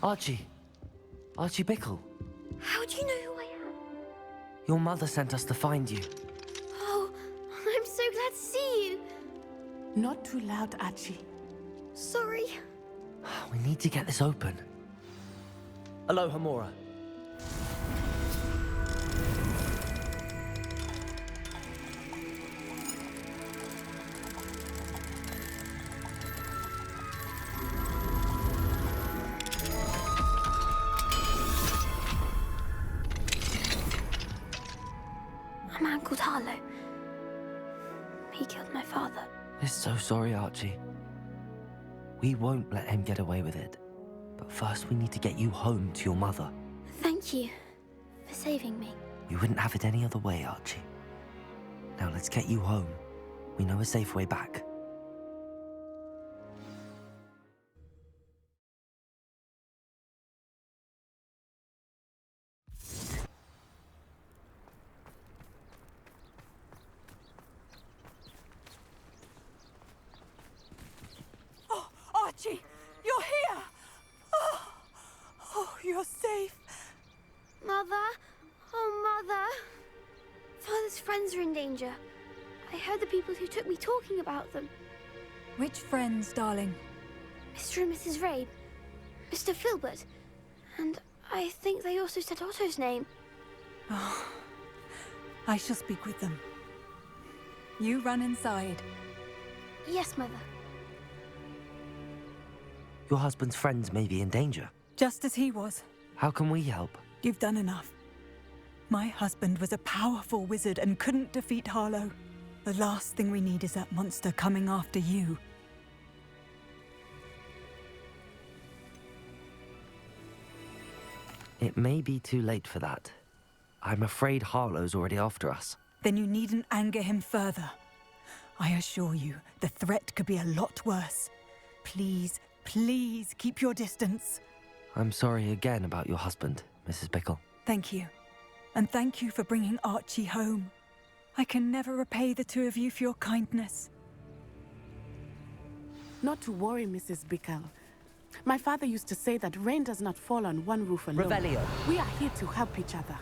Archie. Archie Bickle. How do you know who I am? Your mother sent us to find you. Oh, I'm so glad to see you. Not too loud, Archie. Sorry. We need to get this open. Aloha, Mora. A man called Harlow. He killed my father. We're so sorry, Archie. We won't let him get away with it. But first we need to get you home to your mother. Thank you for saving me. We wouldn't have it any other way, Archie. Now let's get you home. We know a safe way back. Oh, Archie, you're here! Oh, you're safe. Mother? Oh, Mother. Father's friends are in danger. I heard the people who took me talking about them. Which friends, darling? Mr. and Mrs. Rabe, Mr. Filbert, and I think they also said Otto's name. Oh, I shall speak with them. You run inside. Yes, Mother. Your husband's friends may be in danger. Just as he was. How can we help? You've done enough. My husband was a powerful wizard and couldn't defeat Harlow. The last thing we need is that monster coming after you. It may be too late for that. I'm afraid Harlow's already after us. Then you needn't anger him further. I assure you, the threat could be a lot worse. Please, please keep your distance. I'm sorry again about your husband, Mrs. Bickle. Thank you. And thank you for bringing Archie home. I can never repay the two of you for your kindness. Not to worry, Mrs. Bickle. My father used to say that rain does not fall on one roof alone. Revelio. We are here to help each other.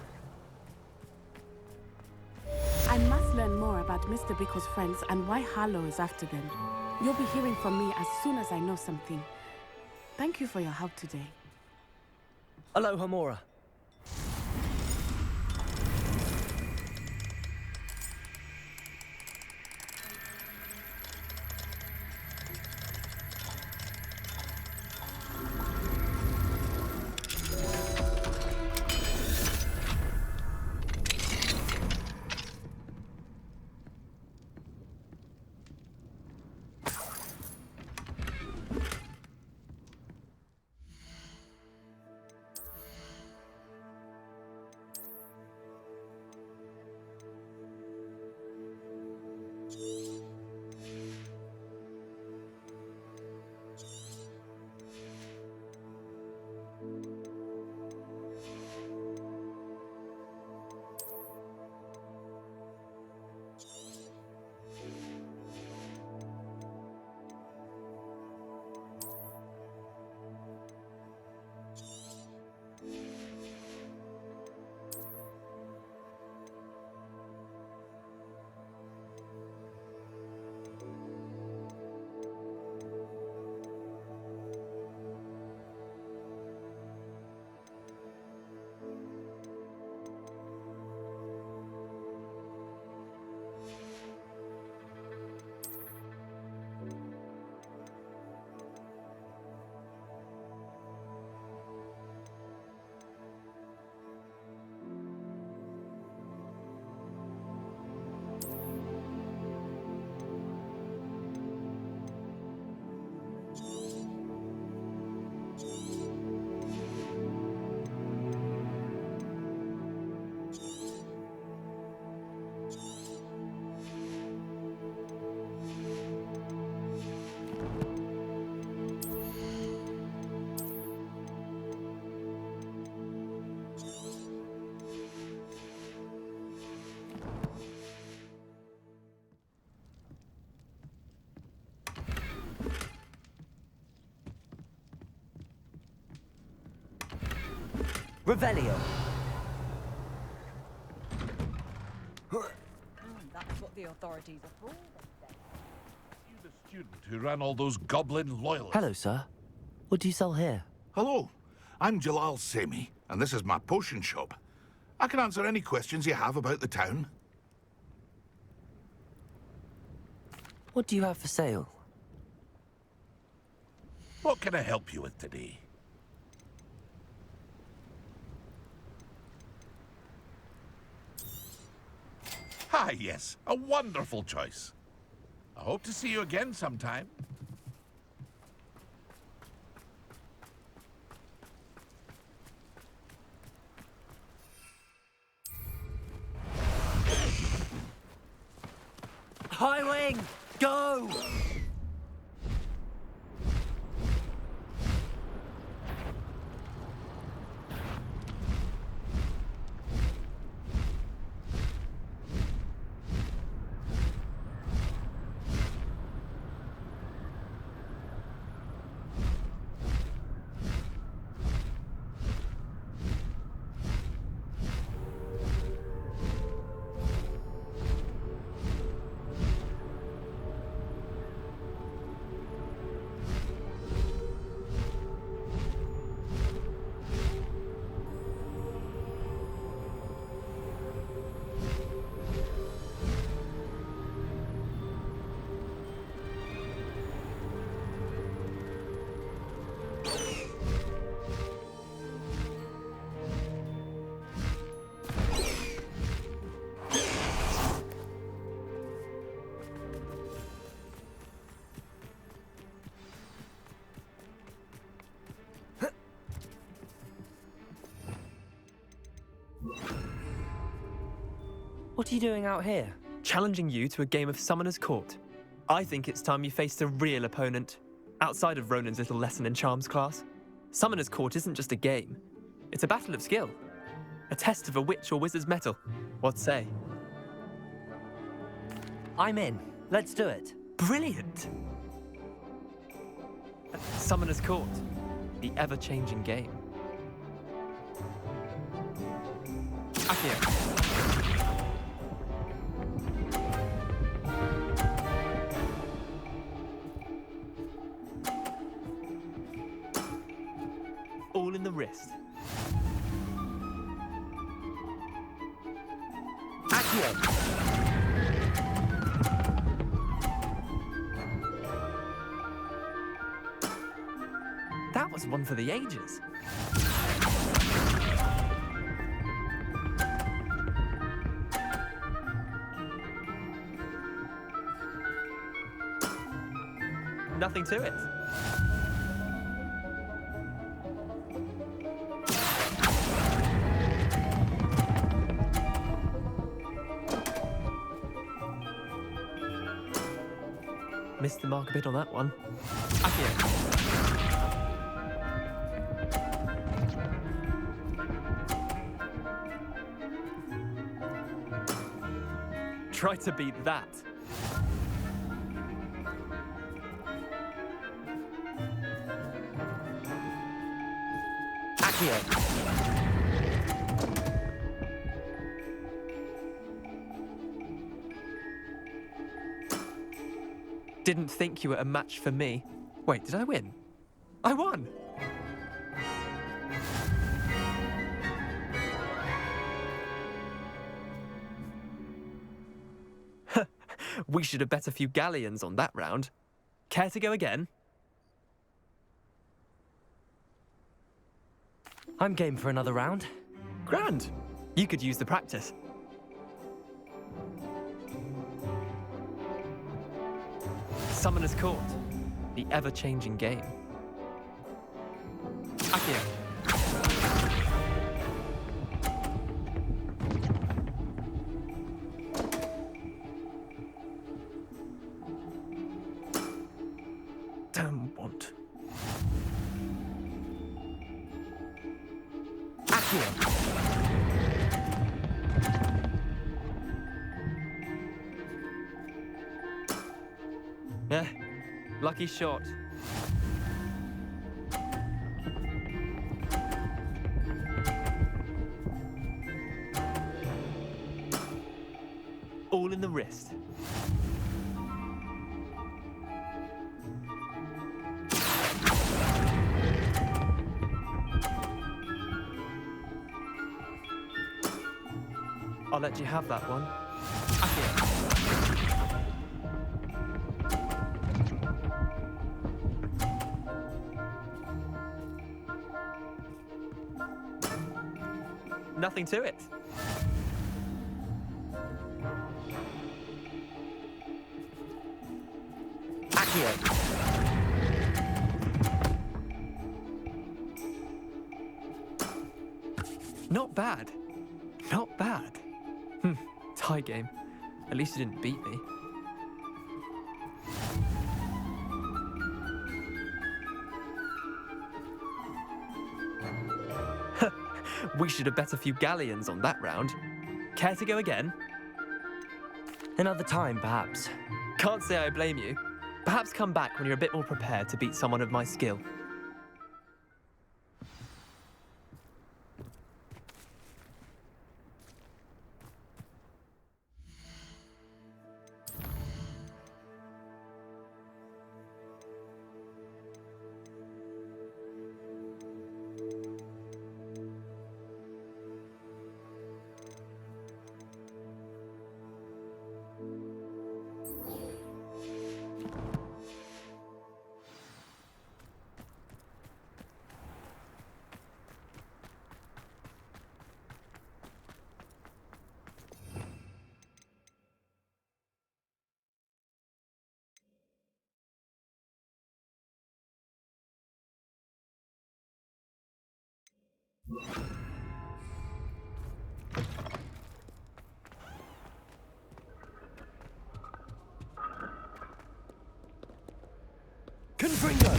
I must learn more about Mr. Bickle's friends and why Harlow is after them. You'll be hearing from me as soon as I know something. Thank you for your help today. Aloha, Mora. Revelio. That's what the authorities are for. You the student who ran all those goblin loyalists? Hello, sir. What do you sell here? Hello, I'm Jalal Semi, and this is my potion shop. I can answer any questions you have about the town. What do you have for sale? What can I help you with today? Ah, yes, a wonderful choice. I hope to see you again sometime. High Wing, go! What are you doing out here? Challenging you to a game of Summoner's Court. I think it's time you faced a real opponent, outside of Ronan's little lesson in charms class. Summoner's Court isn't just a game. It's a battle of skill. A test of a witch or wizard's mettle. What say? I'm in. Let's do it. Brilliant! Summoner's Court. The ever-changing game. Accio. All in the wrist. Accio. That was one for the ages. Nothing to it. Missed the mark a bit on that one. Accio. Try to beat that. Accio. Didn't think you were a match for me. Wait, did I win? I won! We should have bet a few galleons on that round. Care to go again? I'm game for another round. Grand. You could use the practice. Summoner's Court. The ever-changing game. Accio. Damn want. Accio. Yeah, lucky shot. jewel in the wrist. I'll let you have that one. Nothing to it. Accio. Not bad. Not bad. Tie game. At least you didn't beat me. We should have bet a few galleons on that round. Care to go again? Another time, perhaps. Can't say I blame you. Perhaps come back when you're a bit more prepared to beat someone of my skill. Confringo!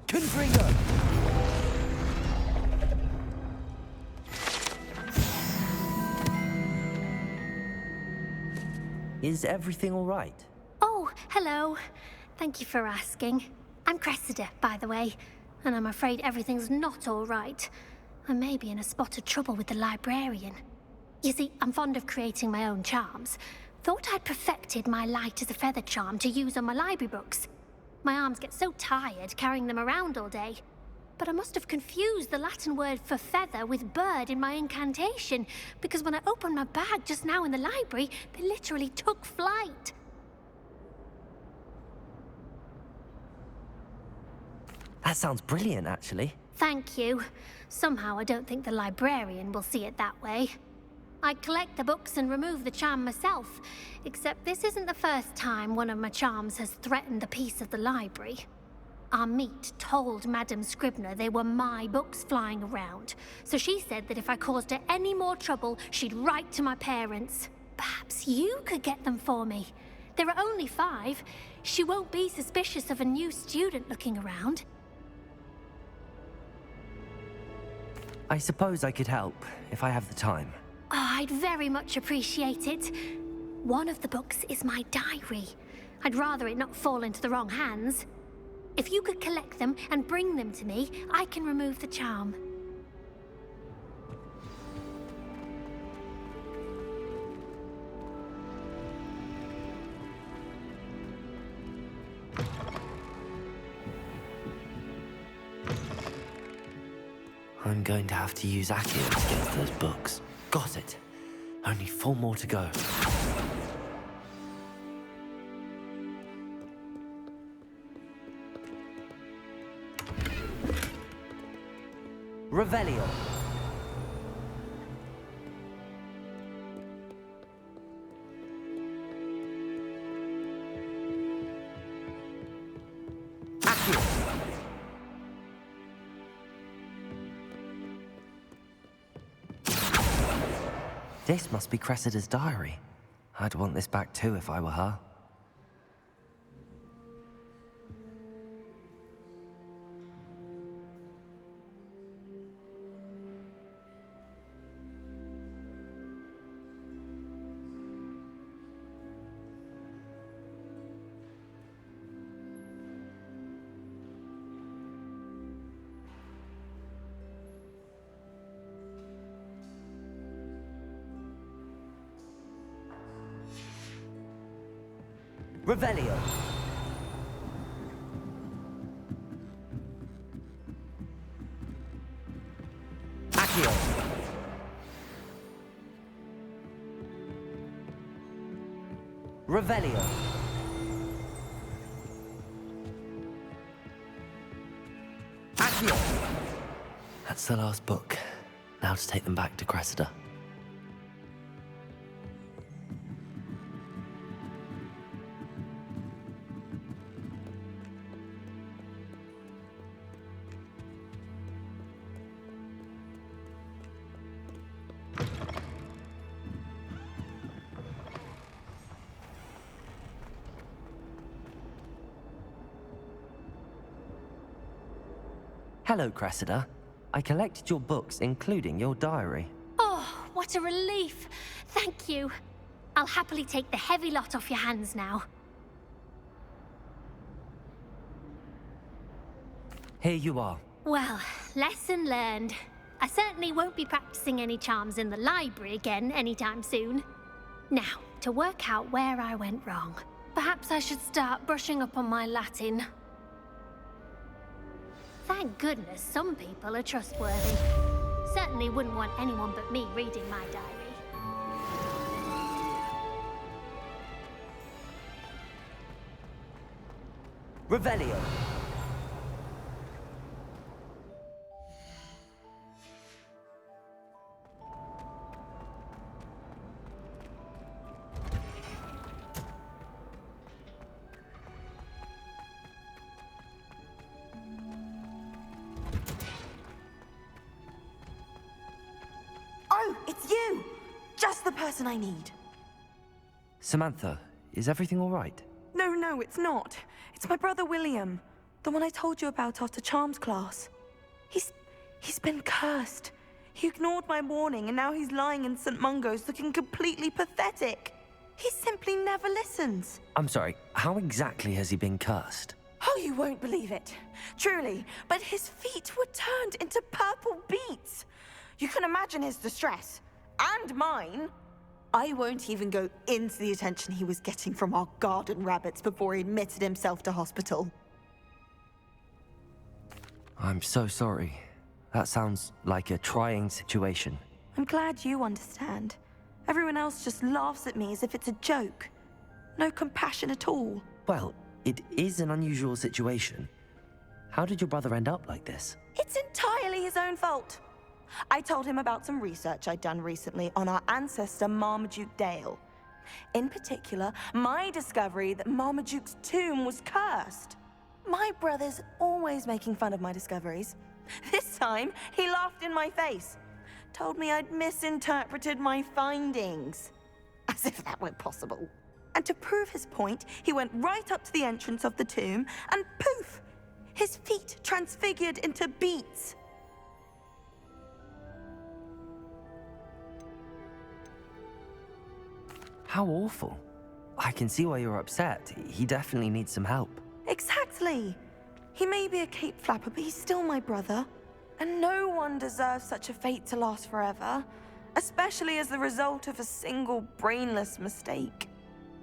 Confringo! Is everything all right? Oh, hello. Thank you for asking. I'm Cressida, by the way, and I'm afraid everything's not all right. I may be in a spot of trouble with the librarian. You see, I'm fond of creating my own charms. Thought I'd perfected my light as a feather charm to use on my library books. My arms get so tired carrying them around all day. But I must have confused the Latin word for feather with bird in my incantation, because when I opened my bag just now in the library, they literally took flight. That sounds brilliant, actually. Thank you. Somehow I don't think the librarian will see it that way. I collect the books and remove the charm myself, except this isn't the first time one of my charms has threatened the peace of the library. Our meet told Madame Scribner they were my books flying around, so she said that if I caused her any more trouble, she'd write to my parents. Perhaps you could get them for me. There are only 5. She won't be suspicious of a new student looking around. I suppose I could help, if I have the time. Oh, I'd very much appreciate it. One of the books is my diary. I'd rather it not fall into the wrong hands. If you could collect them and bring them to me, I can remove the charm. I'm going to have to use Accio to get those books. Got it. Only 4 more to go. Revelio. Accio. This must be Cressida's diary. I'd want this back too if I were her. Revelio. Accio. Revelio. Accio. That's the last book. Now to take them back to Cressida. Hello, Cressida. I collected your books, including your diary. Oh, what a relief. Thank you. I'll happily take the heavy lot off your hands now. Here you are. Well, lesson learned. I certainly won't be practicing any charms in the library again anytime soon. Now, to work out where I went wrong. Perhaps I should start brushing up on my Latin. Thank goodness some people are trustworthy. Certainly wouldn't want anyone but me reading my diary. Revelio. Oh, it's you! Just the person I need. Samantha, is everything all right? No, it's not. It's my brother William. The one I told you about after charms class. He's been cursed. He ignored my warning and now he's lying in St. Mungo's looking completely pathetic. He simply never listens. I'm sorry, how exactly has he been cursed? Oh, you won't believe it. Truly, but his feet were turned into purple beets. You can imagine his distress. And mine. I won't even go into the attention he was getting from our garden rabbits before he admitted himself to hospital. I'm so sorry. That sounds like a trying situation. I'm glad you understand. Everyone else just laughs at me as if it's a joke. No compassion at all. Well, it is an unusual situation. How did your brother end up like this? It's entirely his own fault. I told him about some research I'd done recently on our ancestor Marmaduke Dale. In particular, my discovery that Marmaduke's tomb was cursed. My brother's always making fun of my discoveries. This time, he laughed in my face. Told me I'd misinterpreted my findings. As if that were possible. And to prove his point, he went right up to the entrance of the tomb and poof! His feet transfigured into beets. How awful. I can see why you're upset. He definitely needs some help. Exactly. He may be a cape flapper, but he's still my brother. And no one deserves such a fate to last forever, especially as the result of a single brainless mistake.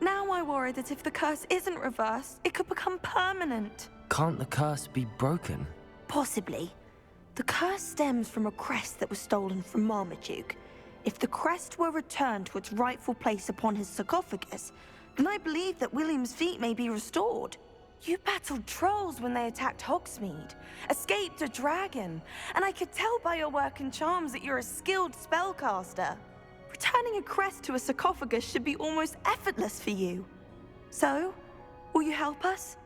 Now I worry that if the curse isn't reversed, it could become permanent. Can't the curse be broken? Possibly. The curse stems from a crest that was stolen from Marmaduke. If the crest were returned to its rightful place upon his sarcophagus, then I believe that William's feet may be restored. You battled trolls when they attacked Hogsmeade, escaped a dragon, and I could tell by your work and charms that you're a skilled spellcaster. Returning a crest to a sarcophagus should be almost effortless for you. So, will you help us?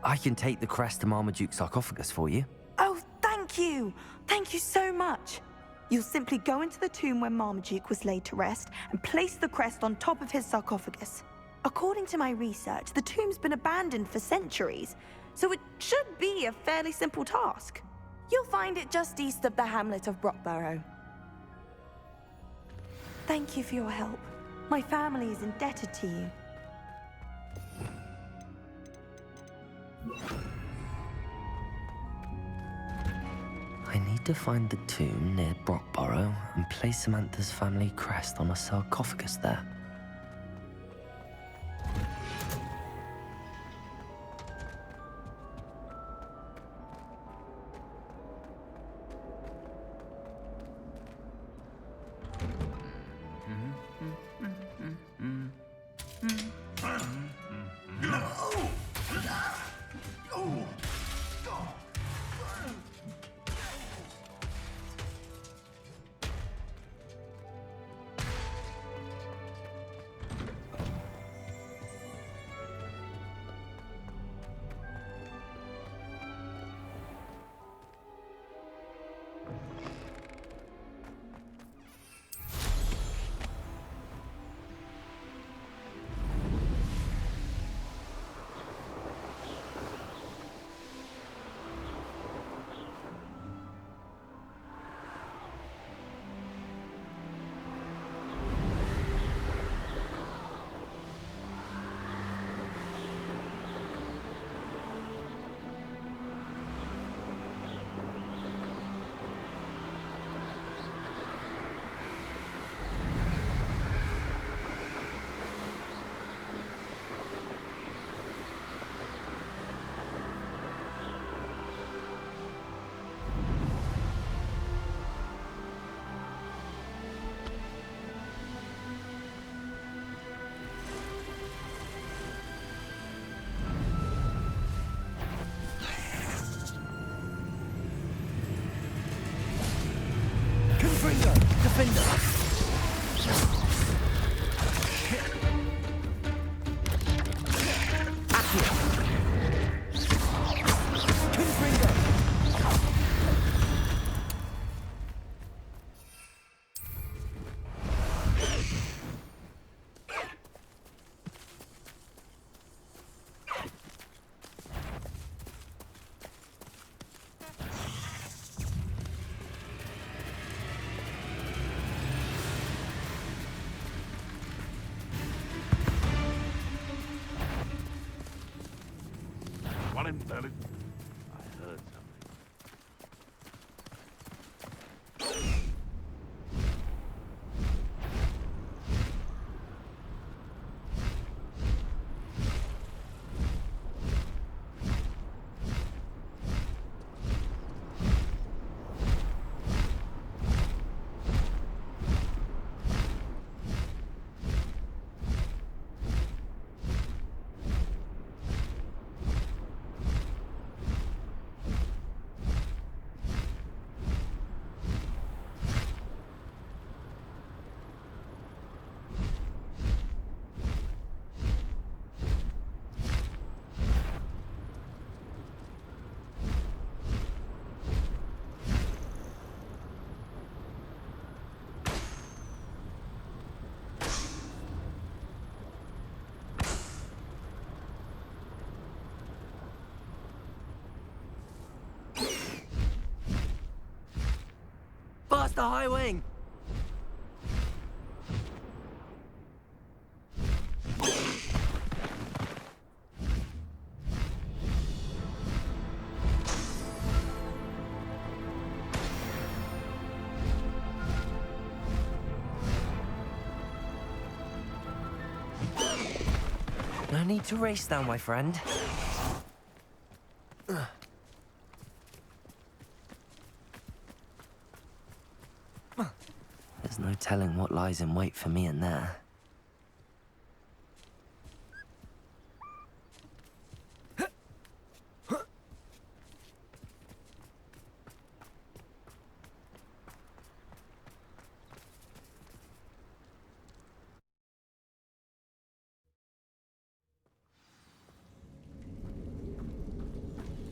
I can take the crest to Marmaduke's sarcophagus for you. Oh, thank you! Thank you so much! You'll simply go into the tomb where Marmaduke was laid to rest and place the crest on top of his sarcophagus. According to my research, the tomb's been abandoned for centuries, so it should be a fairly simple task. You'll find it just east of the hamlet of Brockborough. Thank you for your help. My family is indebted to you. I need to find the tomb near Brockborough and place Samantha's family crest on a sarcophagus there. What in Berlin? I heard something. Past the high wing! No need to race now, my friend. There's no telling what lies in wait for me in there.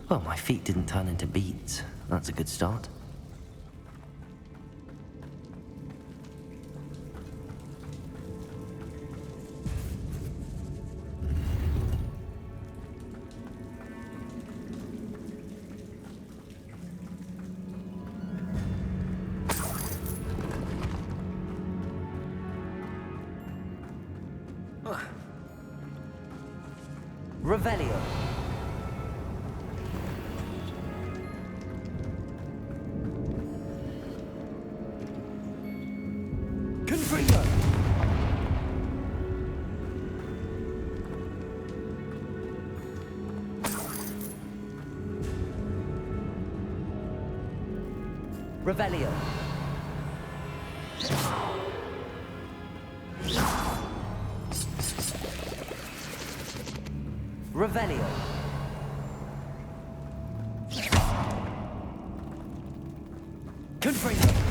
Well, my feet didn't turn into beads. That's a good start. Revelio. Confringo. Revelio. Revelio. Confringo.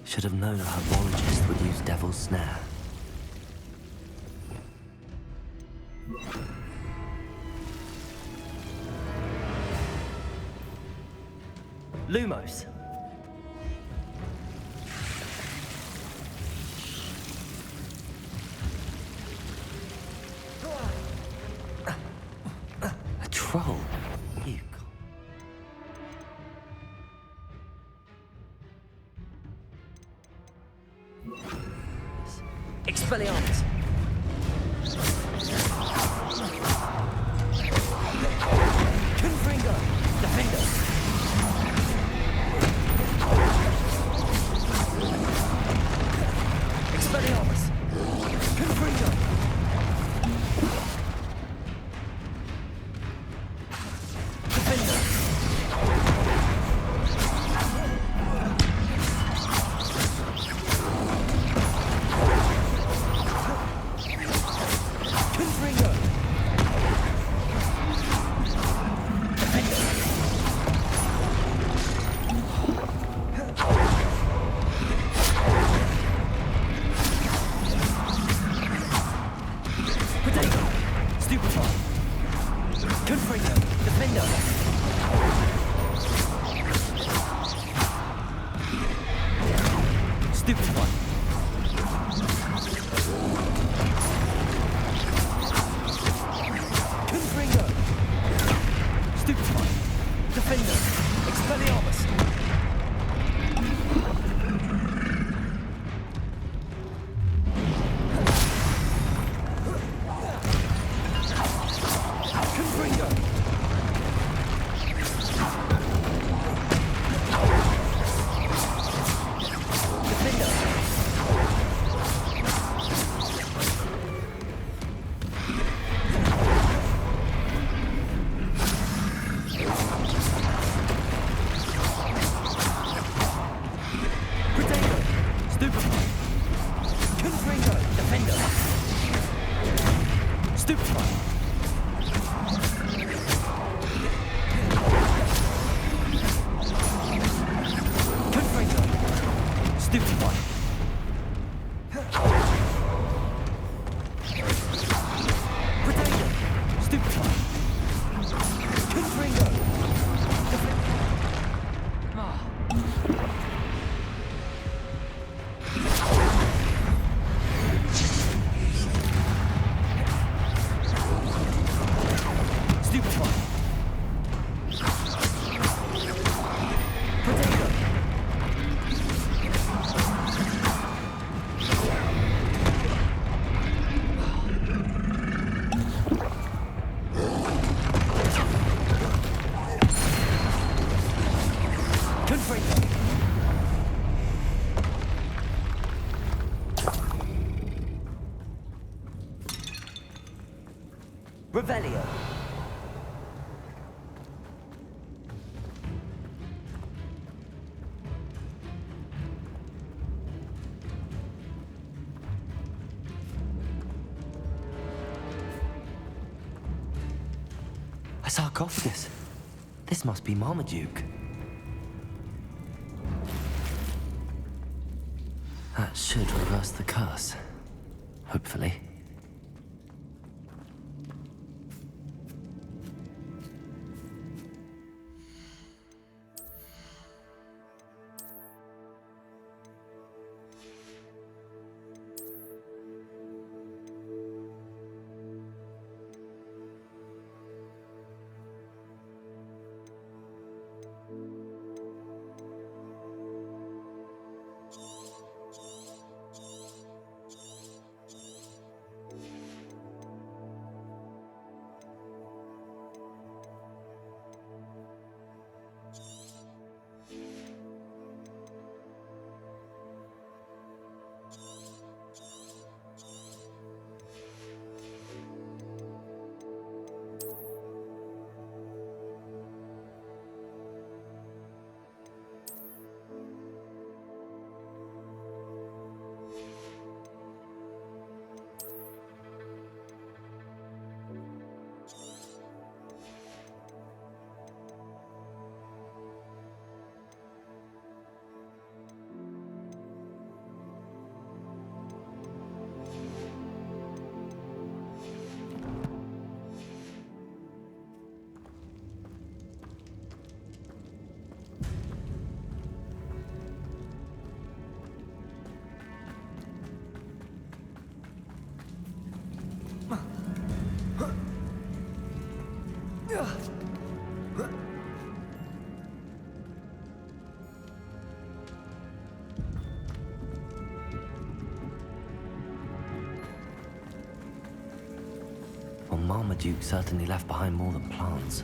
Should have known a herbologist would use Devil's Snare. Lumos. A troll. You. Expelliarmus. Confringo. Defender. Expelliarmus. Confringo. Defender. Confringo. Defender. Potato. Stupefy. Confringo. Defender. Stupefy. Confringo. Stupefy. Defender. Expelliarmus. Confringo. Defender. Potato. Stupefy. Confringo. Defender. Stupefy. Confringo. Stupefy. Potato. Stupefy. Confringo. Stupefy. Potato. Confringo. Revelio. A sarcophagus. This must be Marmaduke. That should reverse the curse. Hopefully. Well, Marmaduke certainly left behind more than plants.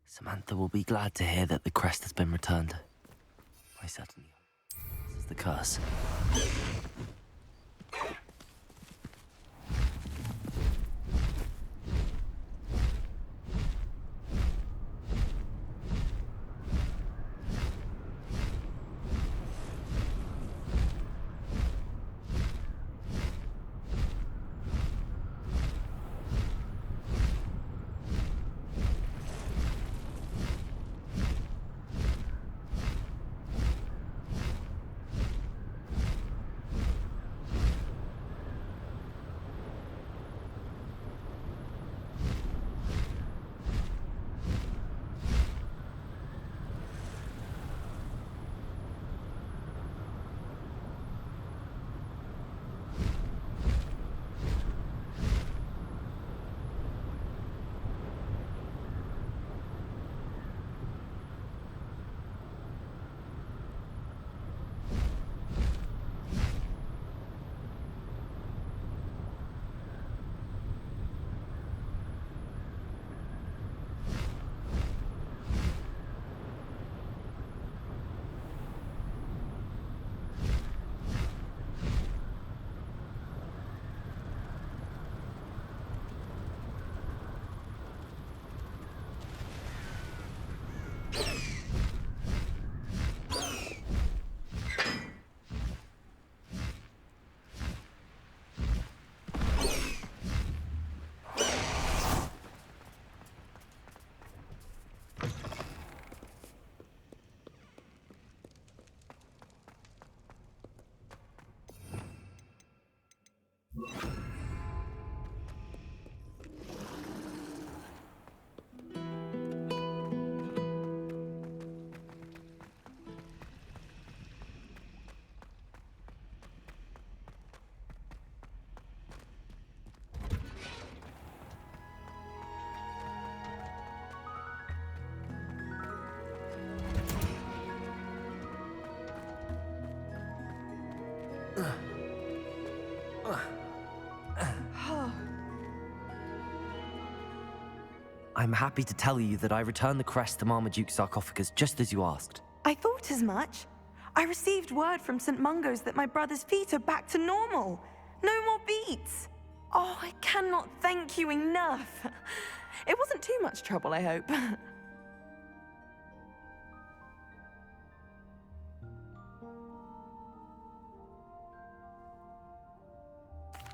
Samantha will be glad to hear that the crest has been returned. I certainly hope this is the curse. I'm happy to tell you that I returned the crest to Marmaduke's sarcophagus just as you asked. I thought as much. I received word from St. Mungo's that my brother's feet are back to normal. No more beats. Oh, I cannot thank you enough. It wasn't too much trouble, I hope.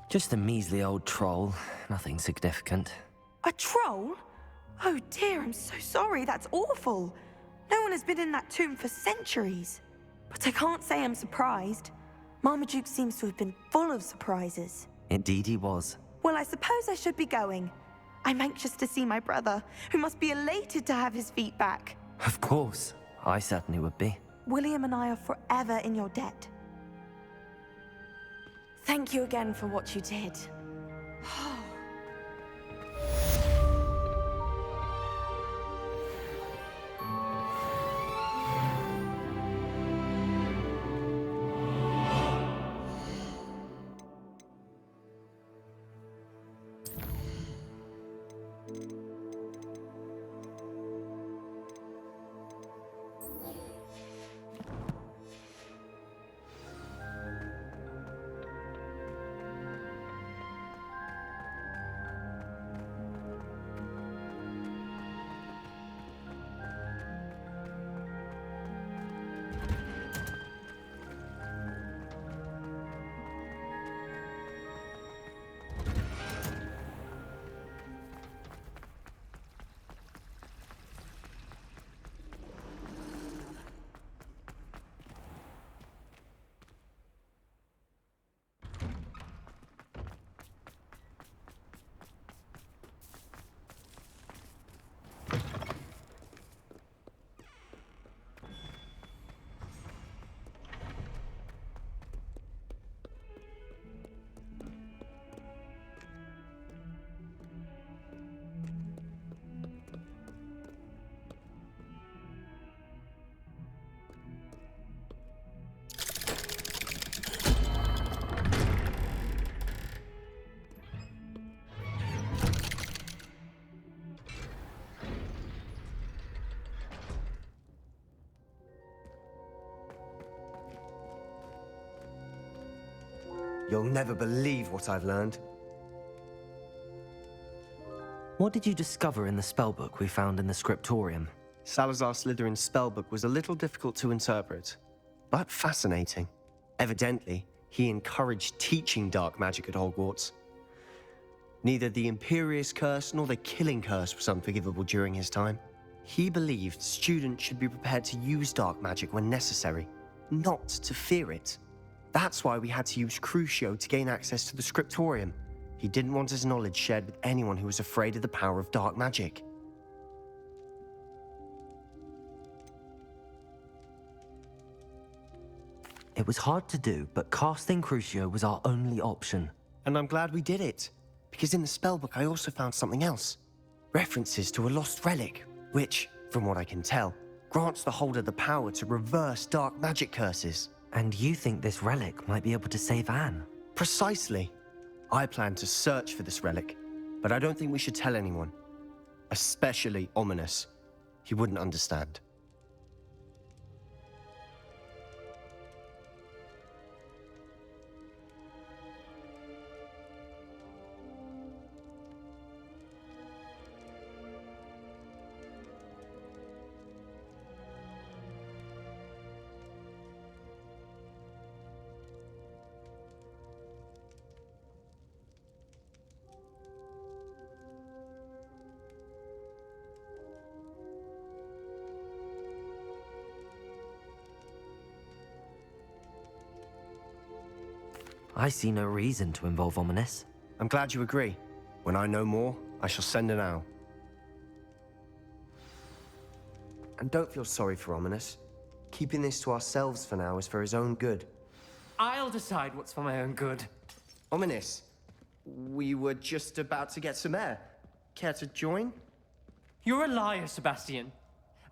Just a measly old troll, nothing significant. A troll? Oh dear, I'm so sorry. That's awful. No one has been in that tomb for centuries. But I can't say I'm surprised. Marmaduke seems to have been full of surprises. Indeed he was. Well, I suppose I should be going. I'm anxious to see my brother, who must be elated to have his feet back. Of course, I certainly would be. William and I are forever in your debt. Thank you again for what you did. You'll never believe what I've learned. What did you discover in the spellbook we found in the scriptorium? Salazar Slytherin's spellbook was a little difficult to interpret, but fascinating. Evidently, he encouraged teaching dark magic at Hogwarts. Neither the Imperious Curse nor the Killing Curse was unforgivable during his time. He believed students should be prepared to use dark magic when necessary, not to fear it. That's why we had to use Crucio to gain access to the scriptorium. He didn't want his knowledge shared with anyone who was afraid of the power of dark magic. It was hard to do, but casting Crucio was our only option. And I'm glad we did it, because in the spellbook I also found something else. References to a lost relic, which, from what I can tell, grants the holder the power to reverse dark magic curses. And you think this relic might be able to save Anne? Precisely. I plan to search for this relic, but I don't think we should tell anyone. Especially Ominous. He wouldn't understand. I see no reason to involve Ominous. I'm glad you agree. When I know more, I shall send an owl. And don't feel sorry for Ominous. Keeping this to ourselves for now is for his own good. I'll decide what's for my own good. Ominous, we were just about to get some air. Care to join? You're a liar, Sebastian.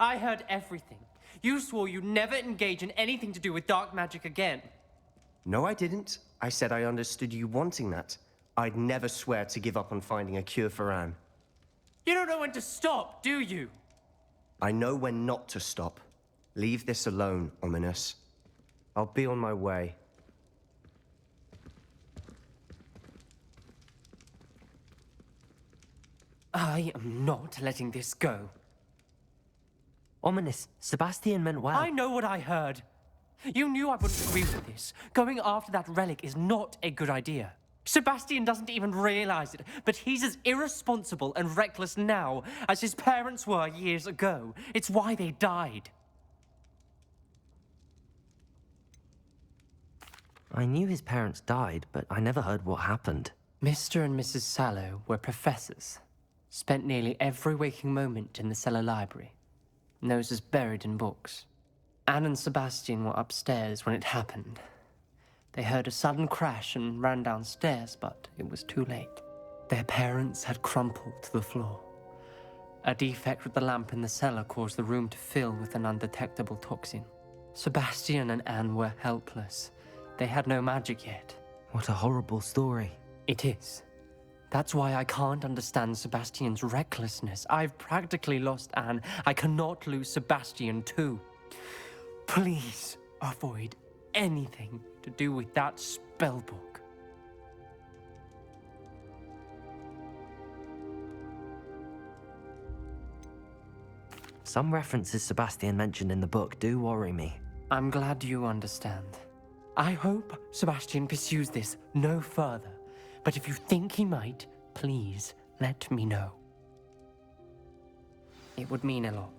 I heard everything. You swore you'd never engage in anything to do with dark magic again. No, I didn't. I said I understood you wanting that. I'd never swear to give up on finding a cure for Anne. You don't know when to stop, do you? I know when not to stop. Leave this alone, Ominous. I'll be on my way. I am not letting this go. Ominous, Sebastian meant well. I know what I heard. You knew I wouldn't agree with this. Going after that relic is not a good idea. Sebastian doesn't even realize it, but he's as irresponsible and reckless now as his parents were years ago. It's why they died. I knew his parents died, but I never heard what happened. Mr. and Mrs. Sallow were professors. Spent nearly every waking moment in the cellar library. Noses buried in books. Anne and Sebastian were upstairs when it happened. They heard a sudden crash and ran downstairs, but it was too late. Their parents had crumpled to the floor. A defect with the lamp in the cellar caused the room to fill with an undetectable toxin. Sebastian and Anne were helpless. They had no magic yet. What a horrible story. It is. That's why I can't understand Sebastian's recklessness. I've practically lost Anne. I cannot lose Sebastian too. Please avoid anything to do with that spellbook. Some references Sebastian mentioned in the book do worry me. I'm glad you understand. I hope Sebastian pursues this no further. But if you think he might, please let me know. It would mean a lot.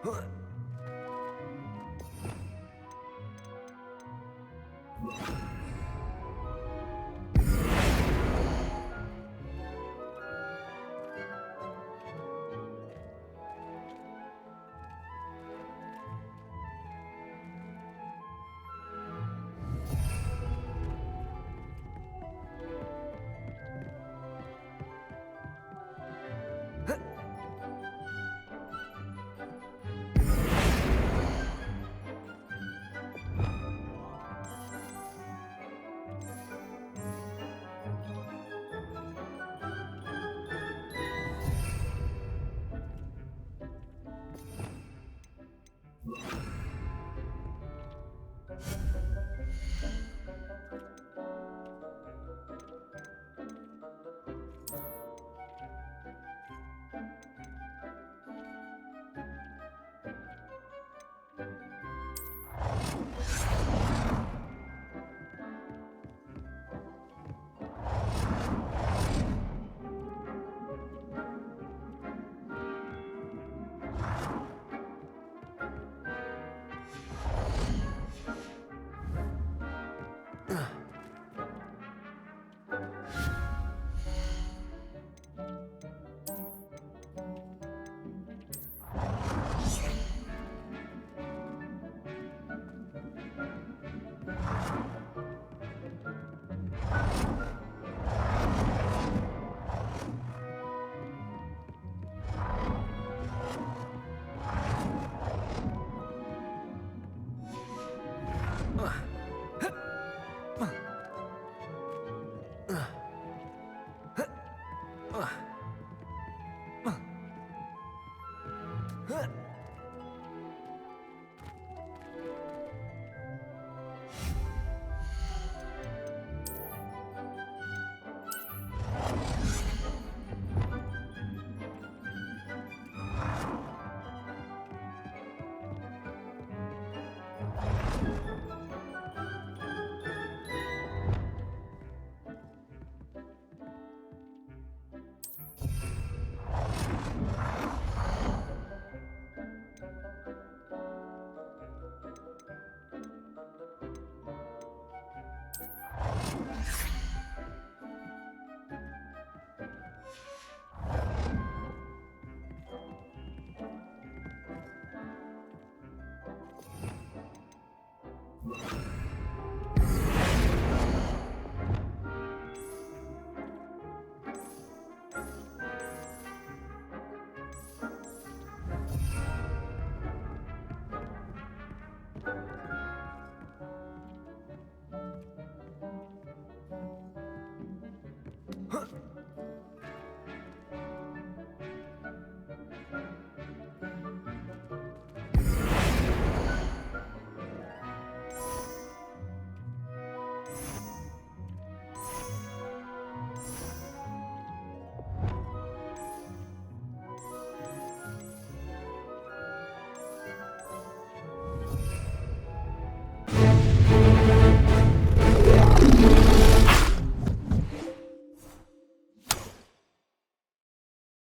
Huh.